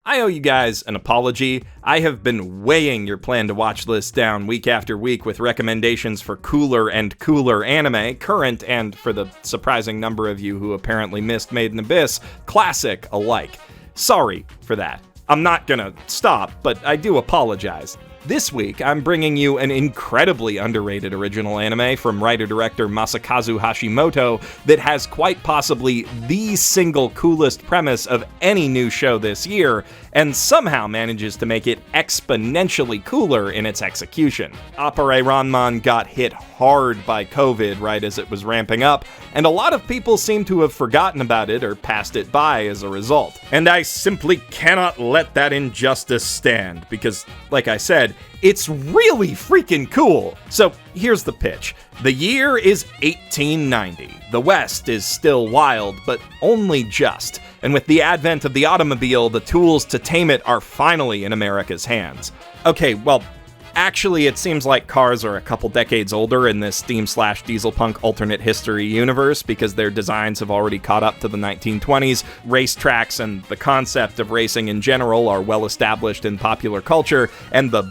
I owe you guys an apology. I have been weighing your plan to watch list down week after week with recommendations for cooler and cooler anime, current and, for the surprising number of you who apparently missed Made in Abyss, classic alike. Sorry for that. I'm not gonna stop, but I do apologize. This week, I'm bringing you an incredibly underrated original anime from writer-director Masakazu Hashimoto that has quite possibly the single coolest premise of any new show this year, and somehow manages to make it exponentially cooler in its execution. Appare Ranman got hit hard by COVID right as it was ramping up, and a lot of people seem to have forgotten about it or passed it by as a result. And I simply cannot let that injustice stand, because, like I said, it's really freaking cool. So here's the pitch. The year is 1890. The West is still wild, but only just. And with the advent of the automobile, the tools to tame it are finally in America's hands. Okay, well, actually, it seems like cars are a couple decades older in this steam/dieselpunk alternate history universe because their designs have already caught up to the 1920s. Racetracks and the concept of racing in general are well established in popular culture, and the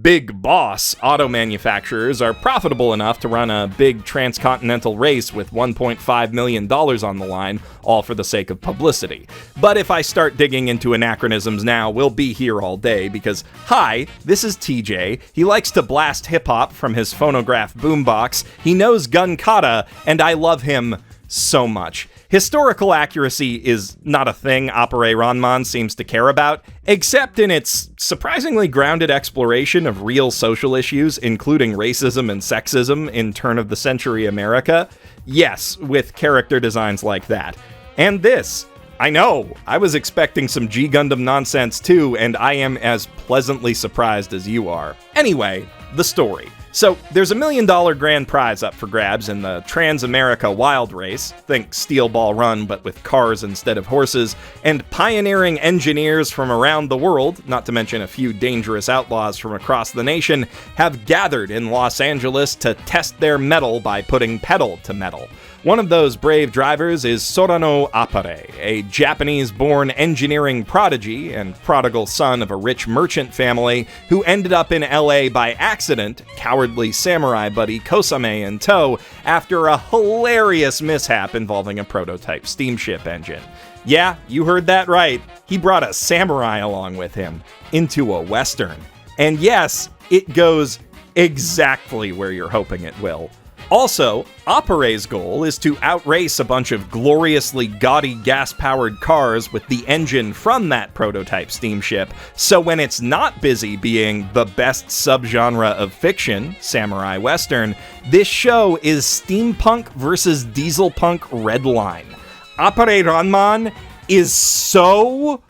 Big Boss auto manufacturers are profitable enough to run a big transcontinental race with $1.5 million on the line, all for the sake of publicity. But if I start digging into anachronisms now, we'll be here all day because, hi, this is TJ. He likes to blast hip-hop from his phonograph boombox. He knows gun kata, and I love him so much. Historical accuracy is not a thing Appare Ranman seems to care about, except in its surprisingly grounded exploration of real social issues, including racism and sexism in turn-of-the-century America. Yes, with character designs like that. And this. I know, I was expecting some G Gundam nonsense too, and I am as pleasantly surprised as you are. Anyway, the story. So, there's $1 million grand prize up for grabs in the Trans-America Wild Race, think Steel Ball Run but with cars instead of horses, and pioneering engineers from around the world, not to mention a few dangerous outlaws from across the nation, have gathered in Los Angeles to test their mettle by putting pedal to metal. One of those brave drivers is Sorano Appare, a Japanese-born engineering prodigy and prodigal son of a rich merchant family who ended up in LA by accident, cowardly samurai buddy Kosame in tow, after a hilarious mishap involving a prototype steamship engine. Yeah, you heard that right. He brought a samurai along with him into a western. And yes, it goes exactly where you're hoping it will. Also, Appare's goal is to outrace a bunch of gloriously gaudy gas-powered cars with the engine from that prototype steamship, so when it's not busy being the best subgenre of fiction, samurai western, this show is steampunk versus dieselpunk redline. Appare Ranman is so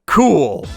cool.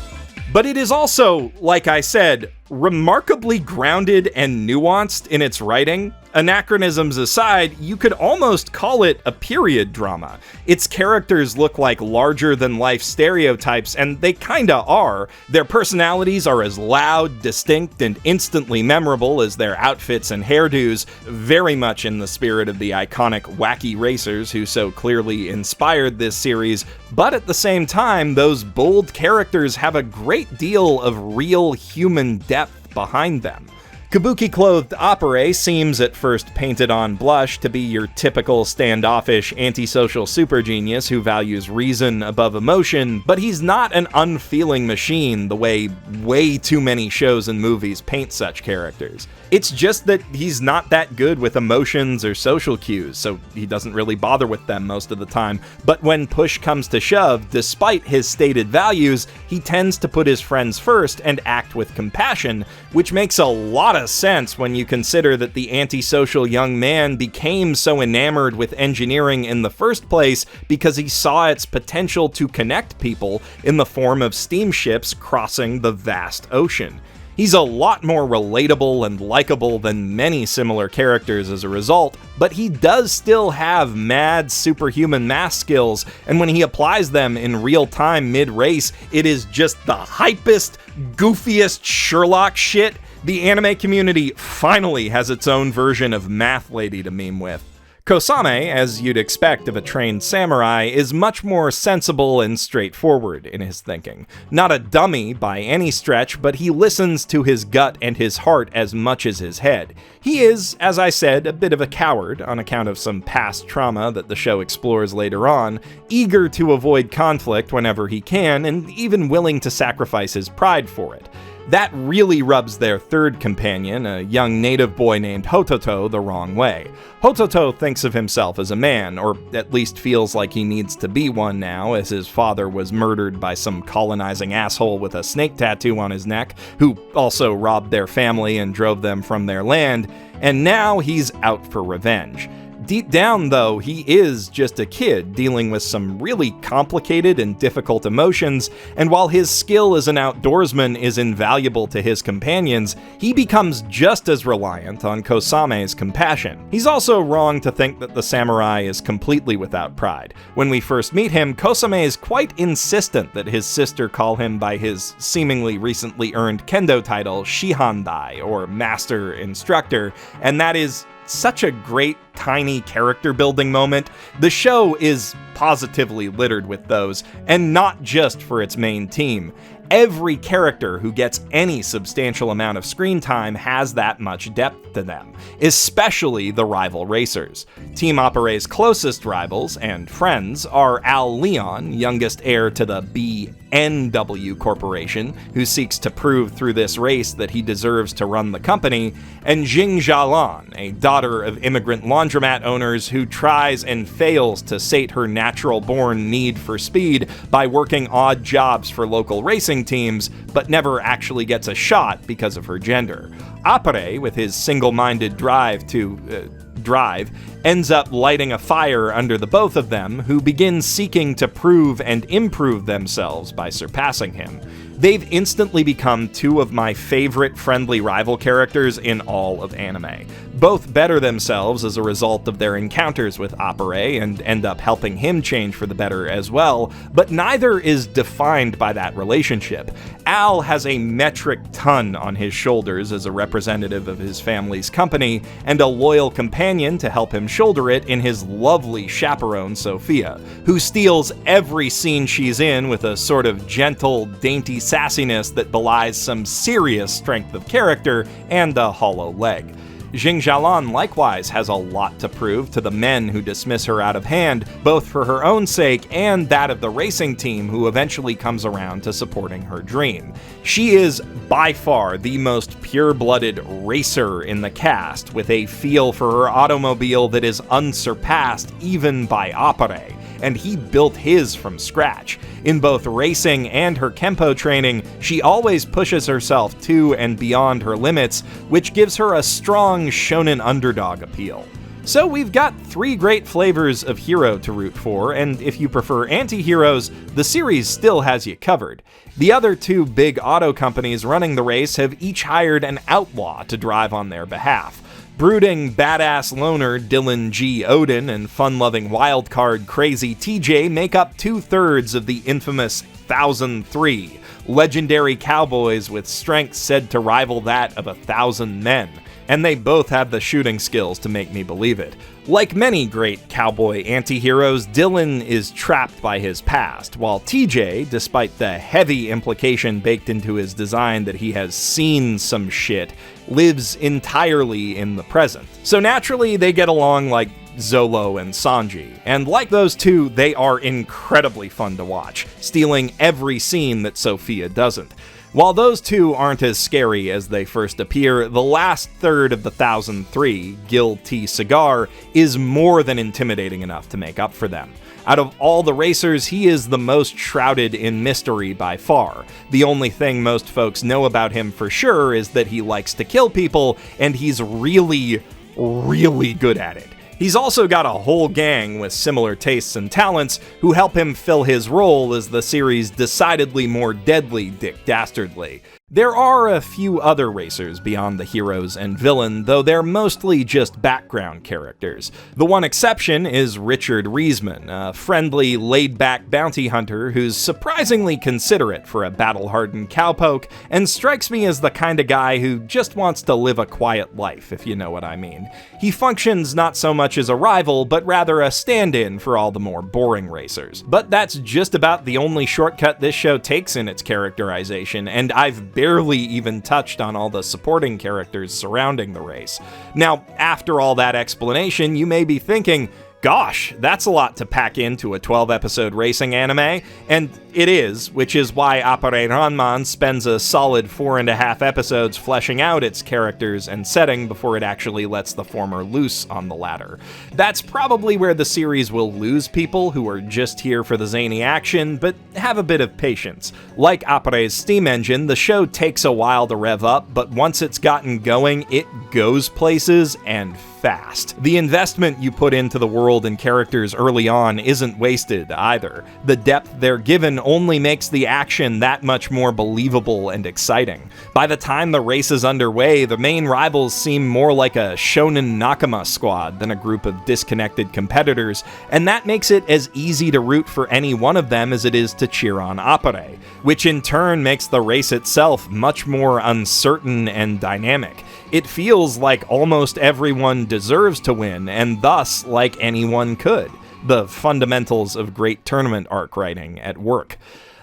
But it is also, like I said, remarkably grounded and nuanced in its writing. Anachronisms aside, you could almost call it a period drama. Its characters look like larger-than-life stereotypes, and they kinda are. Their personalities are as loud, distinct, and instantly memorable as their outfits and hairdos, very much in the spirit of the iconic wacky racers who so clearly inspired this series, but at the same time, those bold characters have a great deal of real human depth behind them. Kabuki-clothed Appare seems at first painted on blush to be your typical standoffish antisocial super genius who values reason above emotion, but he's not an unfeeling machine the way too many shows and movies paint such characters. It's just that he's not that good with emotions or social cues, so he doesn't really bother with them most of the time, but when push comes to shove, despite his stated values, he tends to put his friends first and act with compassion, which makes a lot of sense when you consider that the antisocial young man became so enamored with engineering in the first place because he saw its potential to connect people in the form of steamships crossing the vast ocean. He's a lot more relatable and likable than many similar characters as a result, but he does still have mad superhuman math skills, and when he applies them in real time mid-race, it is just the hypest, goofiest Sherlock shit. The anime community finally has its own version of Math Lady to meme with. Kosame, as you'd expect of a trained samurai, is much more sensible and straightforward in his thinking. Not a dummy by any stretch, but he listens to his gut and his heart as much as his head. He is, as I said, a bit of a coward on account of some past trauma that the show explores later on, eager to avoid conflict whenever he can, and even willing to sacrifice his pride for it. That really rubs their third companion, a young native boy named Hototo, the wrong way. Hototo thinks of himself as a man, or at least feels like he needs to be one now, as his father was murdered by some colonizing asshole with a snake tattoo on his neck, who also robbed their family and drove them from their land, and now he's out for revenge. Deep down, though, he is just a kid dealing with some really complicated and difficult emotions, and while his skill as an outdoorsman is invaluable to his companions, he becomes just as reliant on Kosame's compassion. He's also wrong to think that the samurai is completely without pride. When we first meet him, Kosame is quite insistent that his sister call him by his seemingly recently earned kendo title, Shihandai, or Master Instructor, and that is such a great, tiny character building moment. The show is positively littered with those, and not just for its main team. Every character who gets any substantial amount of screen time has that much depth to them, especially the rival racers. Team Appare's closest rivals and friends are Al Leon, youngest heir to the BNW Corporation, who seeks to prove through this race that he deserves to run the company, and Jing Jialan, a daughter of immigrant laundromat owners who tries and fails to sate her natural-born need for speed by working odd jobs for local racing teams, but never actually gets a shot because of her gender. Appare, with his single-minded drive, ends up lighting a fire under the both of them, who begin seeking to prove and improve themselves by surpassing him. They've instantly become two of my favorite friendly rival characters in all of anime. Both better themselves as a result of their encounters with Appare and end up helping him change for the better as well, but neither is defined by that relationship. Al has a metric ton on his shoulders as a representative of his family's company, and a loyal companion to help him shoulder it in his lovely chaperone Sophia, who steals every scene she's in with a sort of gentle, dainty sassiness that belies some serious strength of character and a hollow leg. Jing Jialan likewise has a lot to prove to the men who dismiss her out of hand, both for her own sake and that of the racing team who eventually comes around to supporting her dream. She is by far the most pure-blooded racer in the cast, with a feel for her automobile that is unsurpassed even by Appare, and he built his from scratch. In both racing and her Kempo training, she always pushes herself to and beyond her limits, which gives her a strong shonen underdog appeal. So we've got three great flavors of hero to root for, and if you prefer anti-heroes, the series still has you covered. The other two big auto companies running the race have each hired an outlaw to drive on their behalf. Brooding badass loner Dylan G. Odin and fun-loving wildcard Crazy TJ make up 2/3 of the infamous 1003, legendary cowboys with strength said to rival that of 1,000 men, and they both have the shooting skills to make me believe it. Like many great cowboy anti-heroes, Dylan is trapped by his past, while TJ, despite the heavy implication baked into his design that he has seen some shit, lives entirely in the present. So naturally, they get along like Zolo and Sanji, and like those two, they are incredibly fun to watch, stealing every scene that Sophia doesn't. While those two aren't as scary as they first appear, the last third of the 1003, Gil T. Cigar, is more than intimidating enough to make up for them. Out of all the racers, he is the most shrouded in mystery by far. The only thing most folks know about him for sure is that he likes to kill people, and he's really, really good at it. He's also got a whole gang with similar tastes and talents who help him fill his role as the series' decidedly more deadly Dick Dastardly. There are a few other racers beyond the heroes and villain, though they're mostly just background characters. The one exception is Richard Riesman, a friendly, laid-back bounty hunter who's surprisingly considerate for a battle-hardened cowpoke, and strikes me as the kind of guy who just wants to live a quiet life, if you know what I mean. He functions not so much as a rival, but rather a stand-in for all the more boring racers. But that's just about the only shortcut this show takes in its characterization, and I've barely even touched on all the supporting characters surrounding the race. Now, after all that explanation, you may be thinking, gosh, that's a lot to pack into a 12-episode racing anime, and it is, which is why Appare Ranman spends a solid 4.5 episodes fleshing out its characters and setting before it actually lets the former loose on the latter. That's probably where the series will lose people who are just here for the zany action, but have a bit of patience. Like Appare's steam engine, the show takes a while to rev up, but once it's gotten going, it goes places and fast. The investment you put into the world and characters early on isn't wasted either. The depth they're given only makes the action that much more believable and exciting. By the time the race is underway, the main rivals seem more like a shonen nakama squad than a group of disconnected competitors, and that makes it as easy to root for any one of them as it is to cheer on Appare, which in turn makes the race itself much more uncertain and dynamic. It feels like almost everyone deserves to win, and thus like anyone could. The fundamentals of great tournament arc writing at work.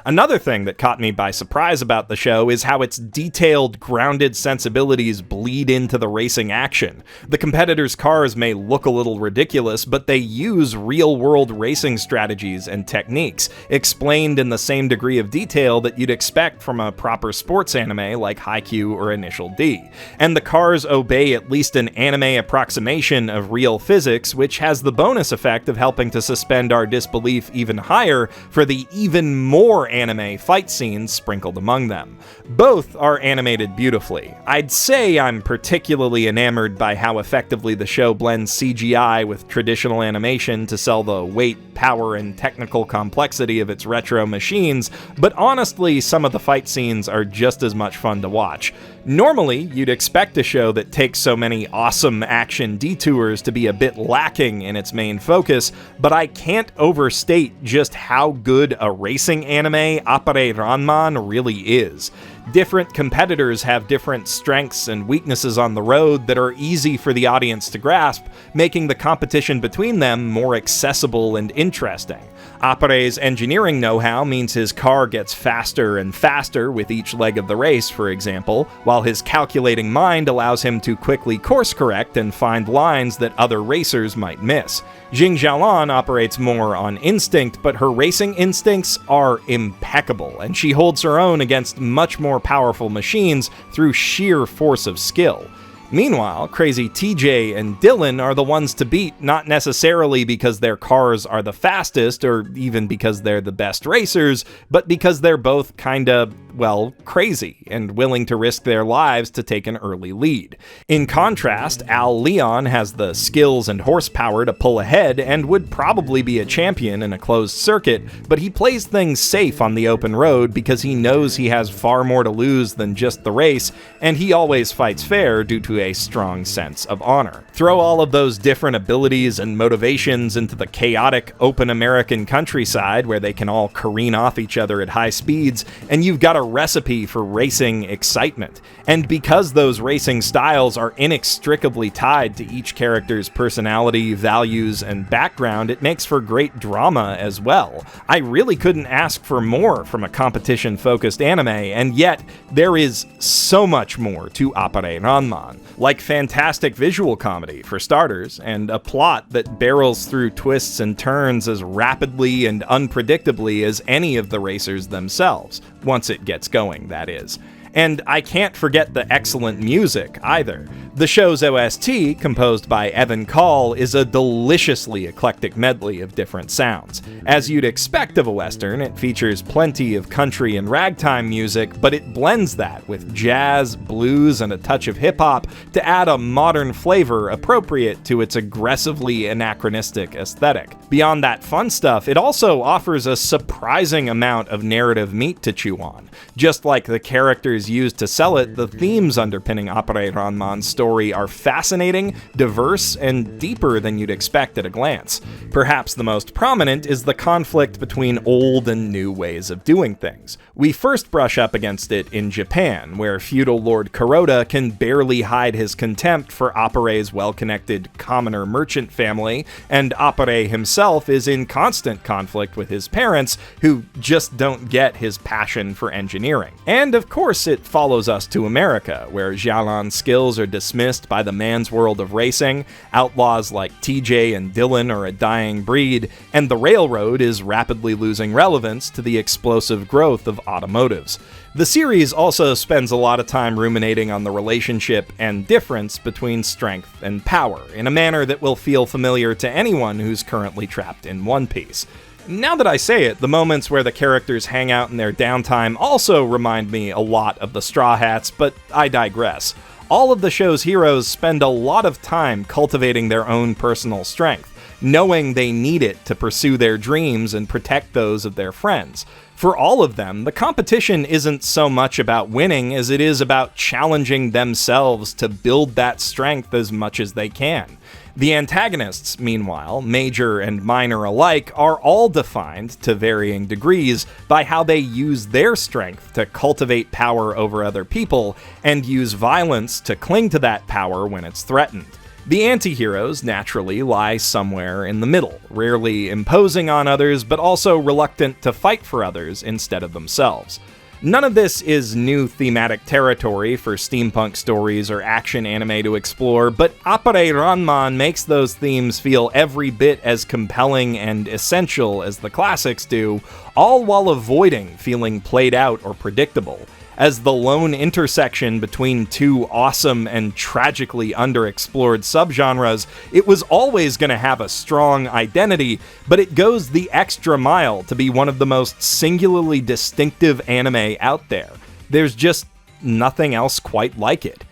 Another thing that caught me by surprise about the show is how its detailed, grounded sensibilities bleed into the racing action. The competitors' cars may look a little ridiculous, but they use real-world racing strategies and techniques, explained in the same degree of detail that you'd expect from a proper sports anime like Haikyuu or Initial D. And the cars obey at least an anime approximation of real physics, which has the bonus effect of helping to suspend our disbelief even higher for the even more anime fight scenes sprinkled among them. Both are animated beautifully. I'd say I'm particularly enamored by how effectively the show blends CGI with traditional animation to sell the weight, power, and technical complexity of its retro machines, but honestly, some of the fight scenes are just as much fun to watch. Normally, you'd expect a show that takes so many awesome action detours to be a bit lacking in its main focus, but I can't overstate just how good a racing anime Appare Ranman really is. Different competitors have different strengths and weaknesses on the road that are easy for the audience to grasp, making the competition between them more accessible and interesting. Appare's engineering know-how means his car gets faster and faster with each leg of the race, for example, while his calculating mind allows him to quickly course-correct and find lines that other racers might miss. Jing Xiaolan operates more on instinct, but her racing instincts are impeccable, and she holds her own against much more powerful machines through sheer force of skill. Meanwhile, Crazy TJ and Dylan are the ones to beat, not necessarily because their cars are the fastest or even because they're the best racers, but because they're both kinda, well, crazy and willing to risk their lives to take an early lead. In contrast, Al Leon has the skills and horsepower to pull ahead and would probably be a champion in a closed circuit, but he plays things safe on the open road because he knows he has far more to lose than just the race, and he always fights fair due to a strong sense of honor. Throw all of those different abilities and motivations into the chaotic, open American countryside where they can all careen off each other at high speeds, and you've got a recipe for racing excitement. And because those racing styles are inextricably tied to each character's personality, values, and background, it makes for great drama as well. I really couldn't ask for more from a competition-focused anime, and yet there is so much more to Appare Ranman. Like fantastic visual comedy, for starters, and a plot that barrels through twists and turns as rapidly and unpredictably as any of the racers themselves, once it gets going, that is. And I can't forget the excellent music, either. The show's OST, composed by Evan Call, is a deliciously eclectic medley of different sounds. As you'd expect of a Western, it features plenty of country and ragtime music, but it blends that with jazz, blues, and a touch of hip-hop to add a modern flavor appropriate to its aggressively anachronistic aesthetic. Beyond that fun stuff, it also offers a surprising amount of narrative meat to chew on. Just like the characters used to sell it, the themes underpinning Appare Ranman's story are fascinating, diverse, and deeper than you'd expect at a glance. Perhaps the most prominent is the conflict between old and new ways of doing things. We first brush up against it in Japan, where feudal Lord Kuroda can barely hide his contempt for Appare's well-connected commoner merchant family, and Appare himself is in constant conflict with his parents, who just don't get his passion for engineering. And of course it follows us to America, where Xialan's skills are dismissed by the man's world of racing, outlaws like TJ and Dylan are a dying breed, and the railroad is rapidly losing relevance to the explosive growth of automotives. The series also spends a lot of time ruminating on the relationship and difference between strength and power, in a manner that will feel familiar to anyone who's currently trapped in One Piece. Now that I say it, the moments where the characters hang out in their downtime also remind me a lot of the Straw Hats, but I digress. All of the show's heroes spend a lot of time cultivating their own personal strength, knowing they need it to pursue their dreams and protect those of their friends. For all of them, the competition isn't so much about winning as it is about challenging themselves to build that strength as much as they can. The antagonists, meanwhile, major and minor alike, are all defined, to varying degrees, by how they use their strength to cultivate power over other people, and use violence to cling to that power when it's threatened. The anti-heroes, naturally, lie somewhere in the middle, rarely imposing on others, but also reluctant to fight for others instead of themselves. None of this is new thematic territory for steampunk stories or action anime to explore, but Appare Ranman makes those themes feel every bit as compelling and essential as the classics do, all while avoiding feeling played out or predictable. As the lone intersection between two awesome and tragically underexplored subgenres, it was always going to have a strong identity, but it goes the extra mile to be one of the most singularly distinctive anime out there. There's just nothing else quite like it.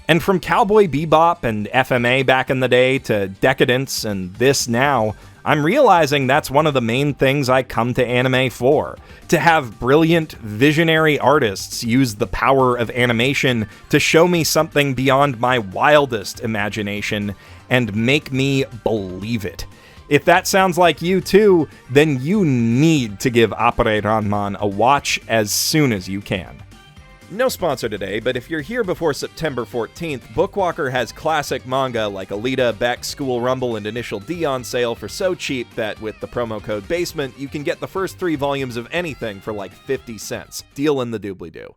And from Cowboy Bebop and FMA back in the day to Decadence and this now, I'm realizing that's one of the main things I come to anime for. To have brilliant, visionary artists use the power of animation to show me something beyond my wildest imagination and make me believe it. If that sounds like you too, then you need to give Appare Ranman a watch as soon as you can. No sponsor today, but if you're here before September 14th, Bookwalker has classic manga like Alita, Beck, School Rumble, and Initial D on sale for so cheap that with the promo code BASEMENT, you can get the first 3 volumes of anything for like 50 cents. Deal in the doobly-doo.